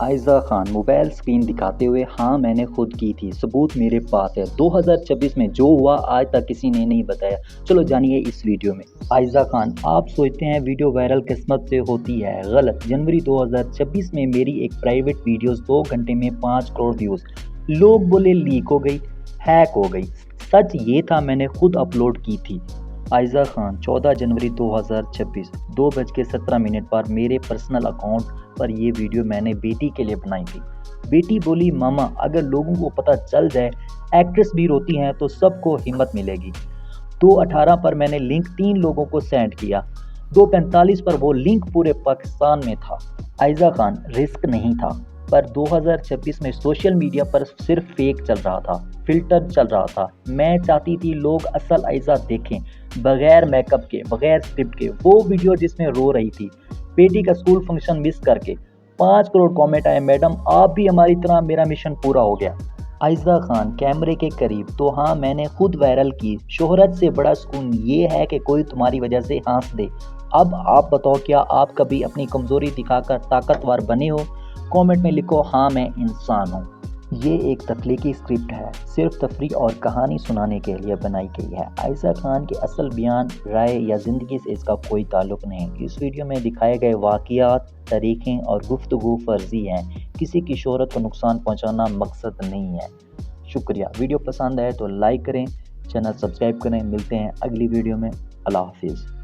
Aiza Khan mobile screen दिखाते हुए हाँ मैंने खुद की थी, सबूत मेरे पास है। 2026 में जो हुआ आज तक किसी ने नहीं बताया। चलो जानिए इस वीडियो में। आयज़ा खान, आप सोचते हैं वीडियो वायरल किस्मत से होती है, गलत। जनवरी 2026 में मेरी एक प्राइवेट वीडियोस 2 घंटे में 5 करोड़ व्यूज़। लोग बोले लीक हो गई, हैक हो गई। सच ये था मैंने खुद अपलोड की थी। आयज़ा खान 14 जनवरी 2026 2:17 पर मेरे पर्सनल अकाउंट पर ये वीडियो मैंने बेटी के लिए बनाई थी। बेटी बोली मामा अगर लोगों को पता चल जाए एक्ट्रेस भी रोती हैं तो सबको हिम्मत मिलेगी। 2:18 पर मैंने लिंक 3 लोगों को सेंड किया। 2:45 पर वो लिंक पूरे पाकिस्तान में था। आयज़ा खान रिस्क नहीं था, पर 2026 में सोशल मीडिया पर सिर्फ फेक चल रहा था, फिल्टर चल रहा था। मैं चाहती थी लोग असल आयज़ा देखें, बगैर मेकअप के, बगैर स्क्रिप्ट के। वो वीडियो जिसमें रो रही थी बेटी का स्कूल फंक्शन मिस करके। 5 करोड़ कमेंट आए, मैडम आप भी हमारी तरह, मेरा मिशन पूरा हो गया। आयज़ा खान कैमरे के करीब तो हाँ मैंने खुद वायरल की। शोहरत से बड़ा सुकून ये है कि कोई तुम्हारी वजह से हंस दे। अब आप बताओ क्या आप कभी अपनी कमज़ोरी दिखाकर ताकतवर बने हो? कमेंट में लिखो हाँ मैं इंसान हूँ। ये एक तख्लीकी स्क्रिप्ट है, सिर्फ तफरीह और कहानी सुनाने के लिए बनाई गई है। आयज़ा खान के असल बयान, राय या ज़िंदगी से इसका कोई ताल्लुक़ नहीं। इस वीडियो में दिखाए गए वाक़ियात, तारीखें और गुफ्तगू फ़र्ज़ी हैं। किसी की शोहरत को नुकसान पहुंचाना मकसद नहीं है। शुक्रिया। वीडियो पसंद आए तो लाइक करें, चैनल सब्सक्राइब करें। मिलते हैं अगली वीडियो में। अल्लाह हाफिज़।